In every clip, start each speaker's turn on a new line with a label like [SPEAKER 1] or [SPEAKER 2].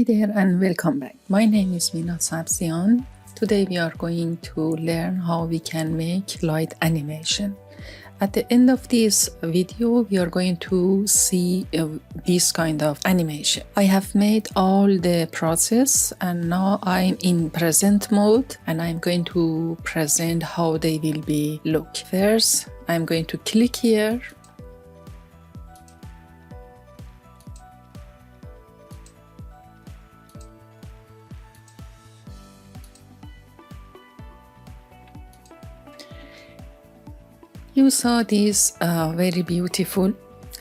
[SPEAKER 1] Hi there and welcome back. My name is Mina Sabzian. Today we are going to learn how we can make light animation. At the end of this video, we are going to see this kind of animation. I have made all the process and now I'm in present mode and I'm going to present how they will be look. First, I'm going to click here. You saw this very beautiful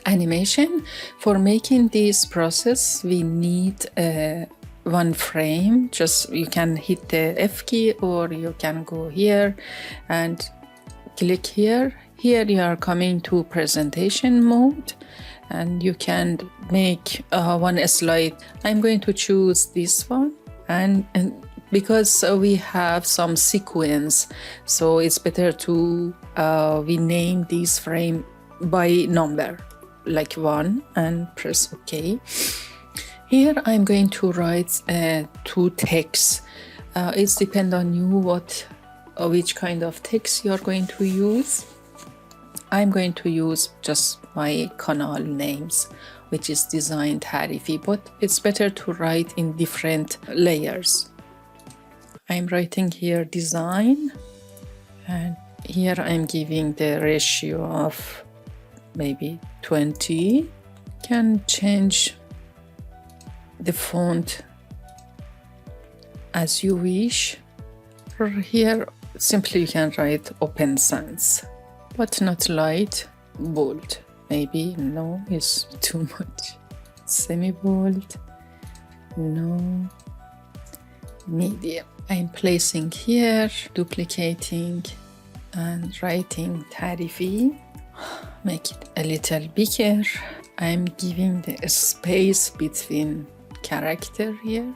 [SPEAKER 1] animation. For making this process, we need one frame. Just you can hit the F key or you can go here and click here. Here you are coming to presentation mode and you can make one slide. I'm going to choose this one and because we have some sequence, so it's better to we name this frame by number, like 1, and press OK. Here I'm going to write two texts. It's depend on you which kind of text you are going to use. I'm going to use just my canal names, which is design tarifi, but it's better to write in different layers. I'm writing here design and here I'm giving the ratio of maybe 20. Can change the font as you wish. Or here simply you can write open sans, but not light, bold. Maybe no, it's too much. Semi-bold, no, medium. I'm placing here, duplicating and writing tarifi. Make it a little bigger. I'm giving the space between character here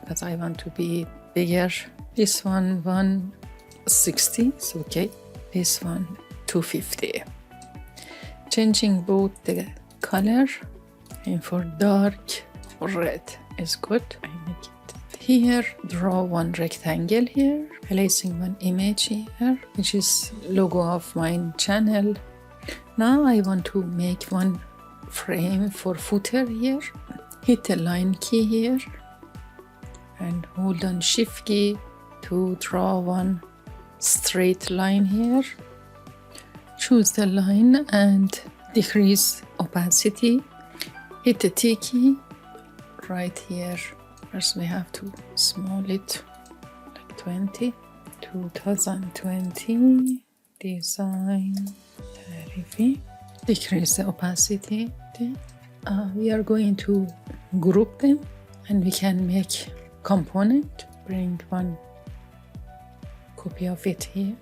[SPEAKER 1] because I want to be bigger. This one 160, it's okay. This one 250. Changing both the color, and for dark red is good. I make it here, draw one rectangle here, placing one image here, which is logo of my channel. Now I want to make one frame for footer here. Hit the line key here and hold on shift key to draw one straight line here. Choose the line and decrease opacity. Hit the T key right here. First we have to small it like 20. 2020 design tarifi. Decrease the opacity. We are going to group them and we can make component. Bring one copy of it here.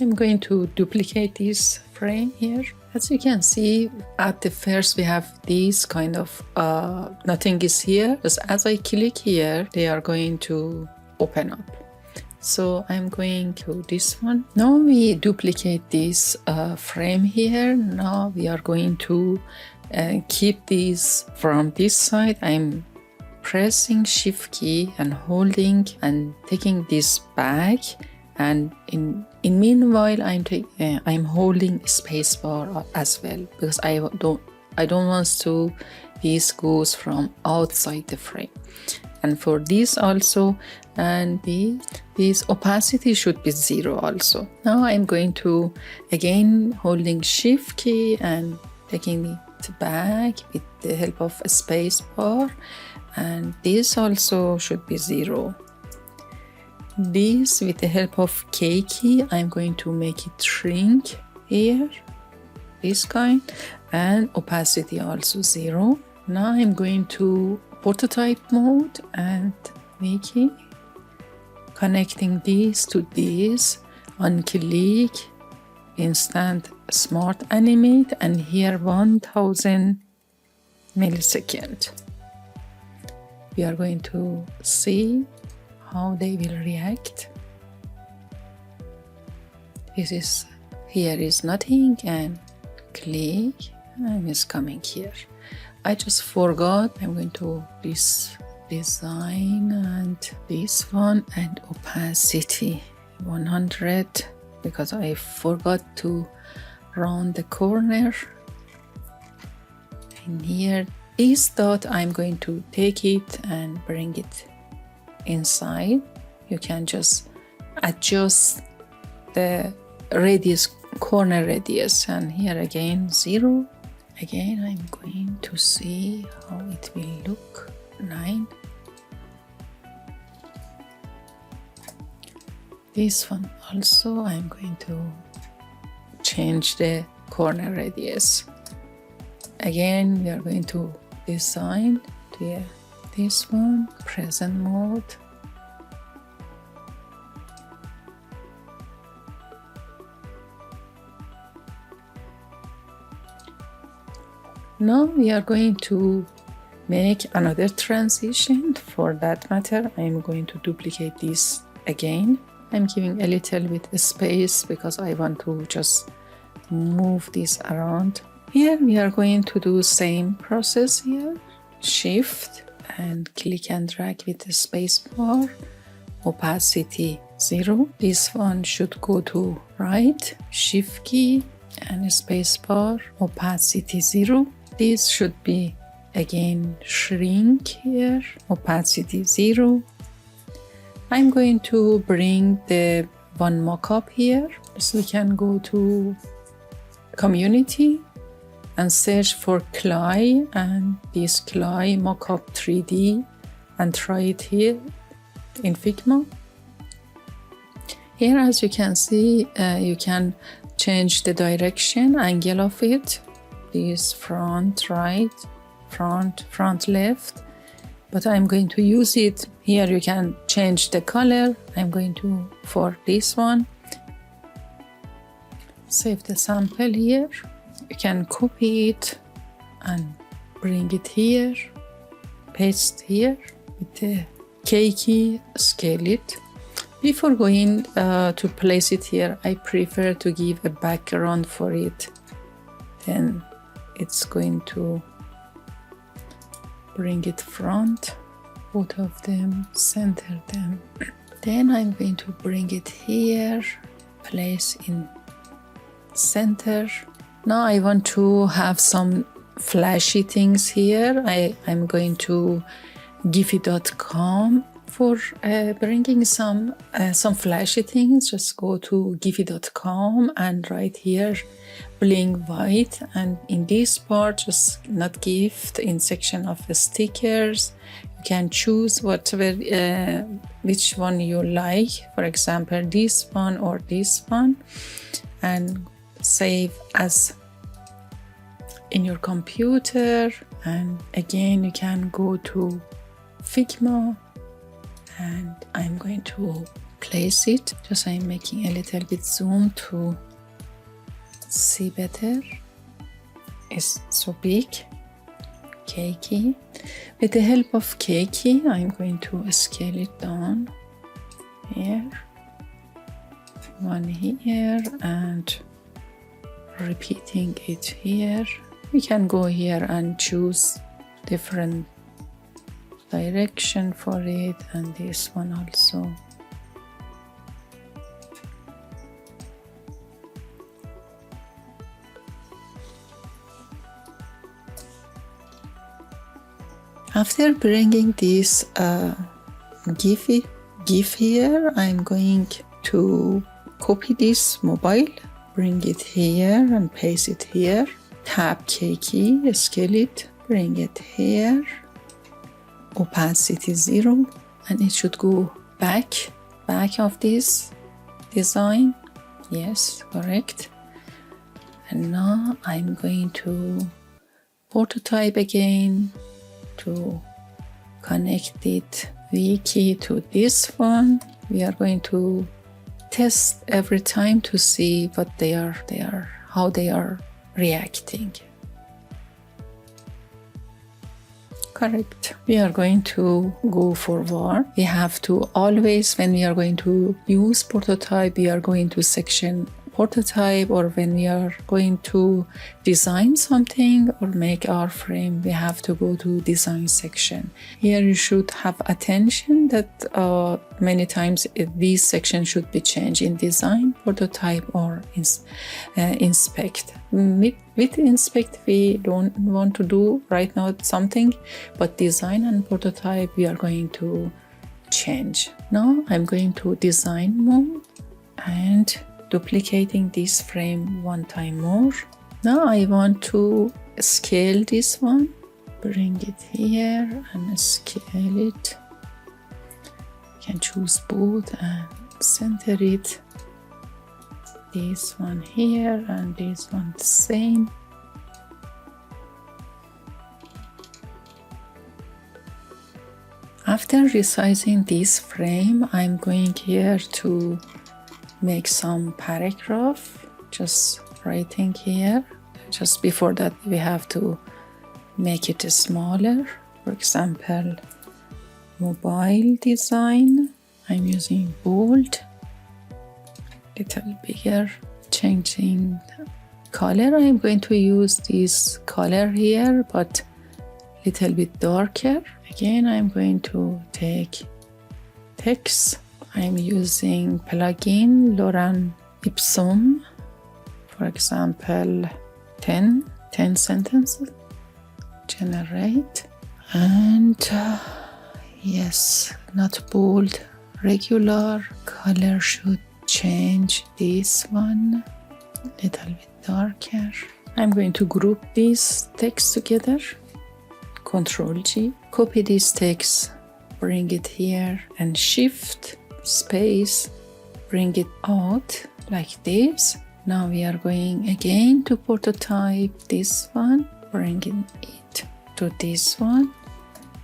[SPEAKER 1] I'm going to duplicate this frame here. As you can see, at the first we have this kind of nothing is here. Because as I click here, they are going to open up. So I'm going to this one. Now we duplicate this frame here. Now we are going to keep this from this side. I'm pressing shift key and holding and taking this back. And in meanwhile, I'm holding spacebar as well because I don't want to this goes from outside the frame. And for this also, and this opacity should be 0 also. Now I'm going to again holding shift key and taking it back with the help of a spacebar, and this also should be 0. This with the help of K key, I'm going to make it shrink here, this kind, and opacity also 0. Now I'm going to prototype mode and making, connecting this to this, on click, instant smart animate, and here 1000 millisecond. We are going to see how they will react. Here is nothing and click and it's coming here. I just forgot. I'm going to this design and this one, and opacity 100 because I forgot to round the corner. And here this dot, I'm going to take it and bring it inside. You can just adjust the radius, corner radius, and here again 0. Again, I'm going to see how it will look. 9. This one also, I'm going to change the corner radius. Again, we are going to design to this one, present mode. Now we are going to make another transition. For that matter, I'm going to duplicate this again. I'm giving a little bit of space because I want to just move this around. Here we are going to do same process here. Shift and click and drag with the space bar. Opacity 0. This one should go to right. Shift key and space bar. Opacity 0. This should be again shrink here. Opacity 0. I'm going to bring the one mockup here. So we can go to community and search for Clay and this Clay mockup 3D and try it here in Figma. Here, as you can see, you can change the direction, angle of it. This front right, front left. But I'm going to use it. Here you can change the color. I'm going to for this one. Save the sample here. You can copy it and bring it here. Paste here with the K key, scale it. Before going to place it here, I prefer to give a background for it. Then it's going to bring it front, both of them, center them. Then I'm going to bring it here, place in center. Now I want to have some flashy things here. I'm going to giphy.com for bringing some flashy things. Just go to giphy.com and write here bling white, and in this part just not gift in section of the stickers you can choose whatever which one you like, for example this one or this one, and save as in your computer. And again you can go to Figma and I'm going to place it. Just I'm making a little bit zoom to see better. It's so big. K key. With the help of K key, I'm going to scale it down here, one here, and repeating it here. We can go here and choose different direction for it, and this one also. After bringing this GIF here, I'm going to copy this mobile, bring it here and paste it here. Tap K key, scale it, bring it here. Opacity 0, and it should go back of this design. Yes, correct. And now I'm going to prototype again to connect it V key to this one. We are going to test every time to see what they are how they are reacting. Correct. We are going to go forward. We have to always, when we are going to use prototype, we are going to section prototype or when we are going to design something or make our frame, we have to go to design section. Here you should have attention that many times these sections should be changed in design, prototype, or inspect. With inspect, we don't want to do right now something, but design and prototype we are going to change. Now I'm going to design mode and duplicating this frame one time more. Now I want to scale this one, bring it here and scale it. You can choose both and center it. This one here and this one the same. After resizing this frame, I'm going here to make some paragraph, just writing here. Just before that, we have to make it smaller. For example, mobile design. I'm using bold, little bigger, changing color. I'm going to use this color here, but little bit darker. Again, I'm going to take text. I'm using plugin Lorem Ipsum. For example, 10 sentences. Generate. And yes, not bold, regular. Color should change this one. Little bit darker. I'm going to group these text together. Control G, copy this text, bring it here and shift, space, bring it out like this. Now we are going again to prototype this one, bringing it to this one.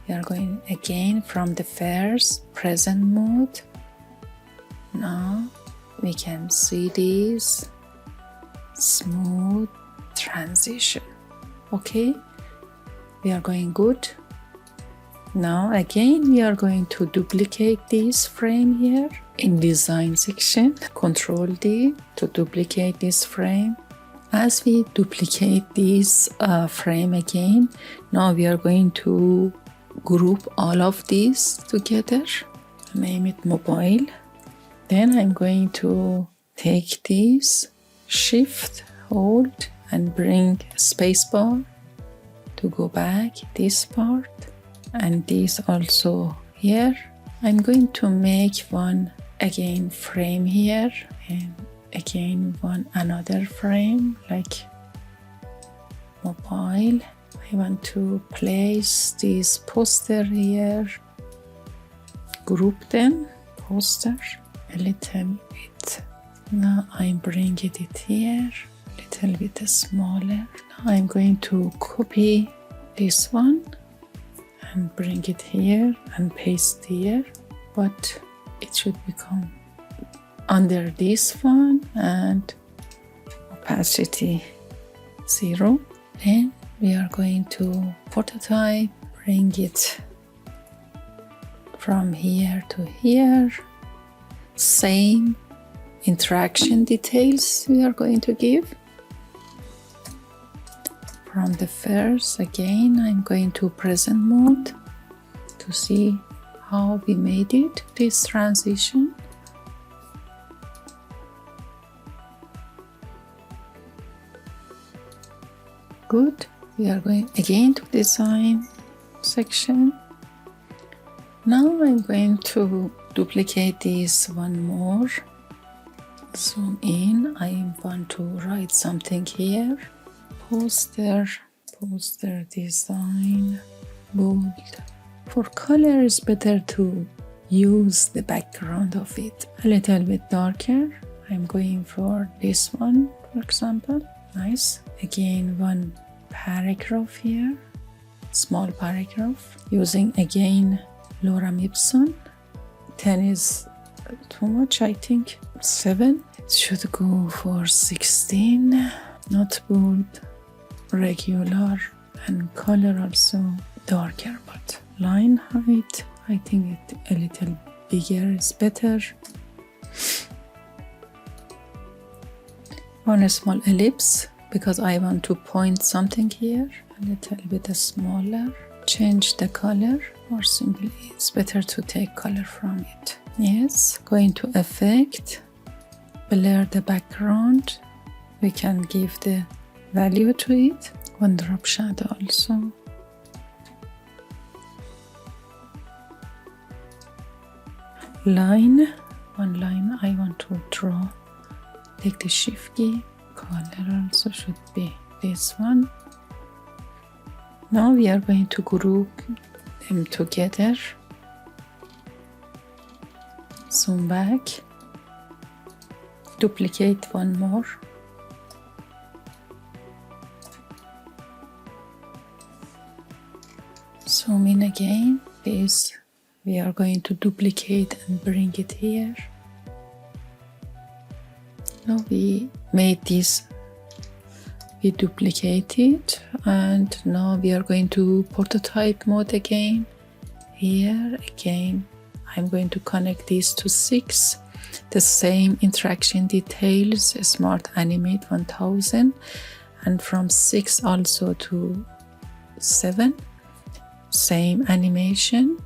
[SPEAKER 1] We are going again from the first present mode. Now we can see this smooth transition. Okay. We are going good. Now again, we are going to duplicate this frame here in design section. Control D to duplicate this frame. As we duplicate this frame again, now we are going to group all of these together. Name it mobile. Then I'm going to take this, shift, hold, and bring spacebar to go back this part and this also here. I'm going to make one again frame here and again one another frame like mobile. I want to place this poster here, group them, poster a little bit. Now I'm bringing it here, a little bit smaller. Now I'm going to copy this one and bring it here and paste here, but it should become under this one and opacity 0. Then we are going to prototype, bring it from here to here. Same interaction details we are going to give. From the first, again, I'm going to present mode to see how we made it, this transition. Good. We are going again to design section. Now I'm going to duplicate this one more. Zoom in. I want to write something here. Poster design, bold. For color, it's better to use the background of it a little bit darker. I'm going for this one, for example. Nice. Again, one paragraph here, small paragraph, using again Lorem Ipsum. 10 is too much, I think. 7. It should go for 16. Not bold, regular, and color also darker, but line height, I think it a little bigger is better. one small ellipse because I want to point something here, a little bit smaller. Change the color, or simply it's better to take color from it. Yes, going to effect, blur the background. We can give the value to it. One drop shadow also. Line, one line I want to draw. Take the shift key. Color also should be this one. Now we are going to group them together. Zoom back. Duplicate one more. Zoom in again. This we are going to duplicate and bring it here. Now we made this, we duplicate it, and now we are going to prototype mode again. Here again, I'm going to connect these to 6. The same interaction details, smart animate 1000, and from 6 also to 7, same animation.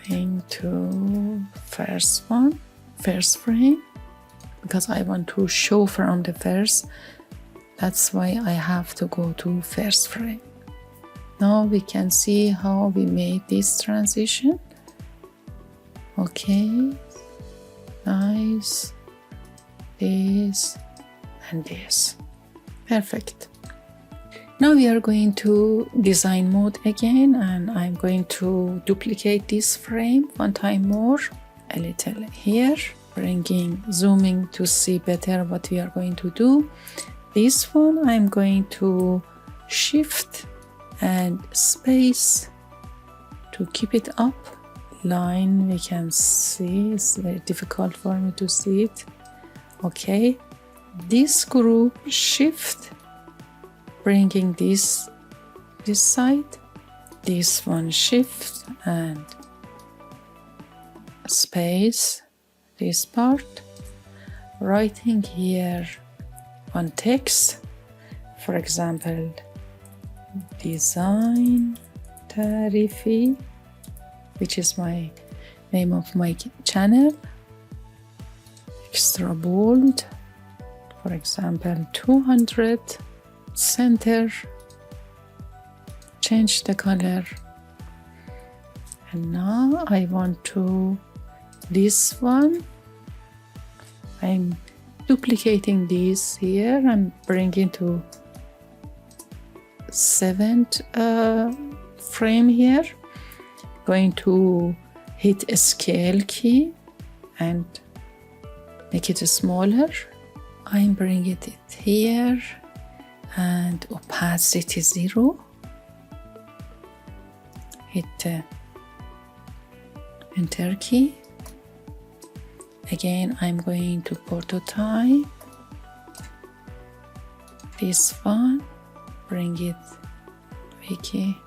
[SPEAKER 1] Going to first one, first frame, because I want to show from the first. That's why I have to go to first frame. Now we can see how we made this transition. Okay, nice. This and this. Perfect. Now we are going to design mode again, and I'm going to duplicate this frame one time more, a little here, zooming to see better what we are going to do. This one I'm going to shift and space to keep it up. Line we can see, it's very difficult for me to see it. Okay, this group shift, bringing this side, this one shift and space this part, writing here one text, for example design tarifi, which is my name of my channel, extra bold, for example 200, center, change the color, and now I want to this one, I'm duplicating this here and bringing to 7th frame here, going to hit a scale key and make it smaller. I'm bringing it here and opacity 0. Hit the enter key. Again, I'm going to prototype this one, bring it wiki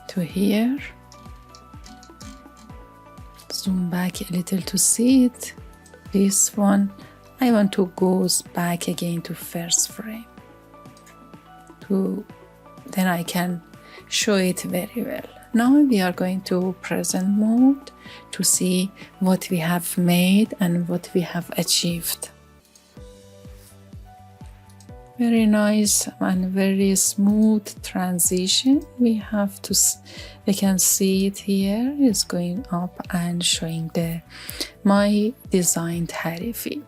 [SPEAKER 1] to here, zoom back a little to see it. This one I want to go back again to first frame, then I can show it very well. Now we are going to present mode to see what we have made and what we have achieved. Very nice and very smooth transition. We can see it here is going up and showing my design tarifi.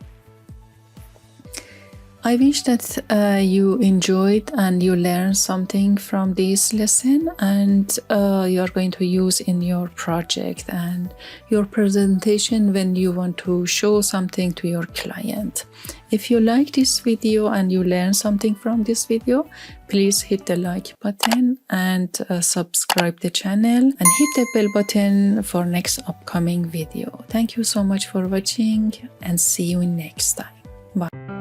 [SPEAKER 1] I wish that you enjoyed and you learned something from this lesson, and you are going to use in your project and your presentation when you want to show something to your client. If you like this video and you learned something from this video, please hit the like button and subscribe the channel and hit the bell button for next upcoming video. Thank you so much for watching and see you in next time. Bye.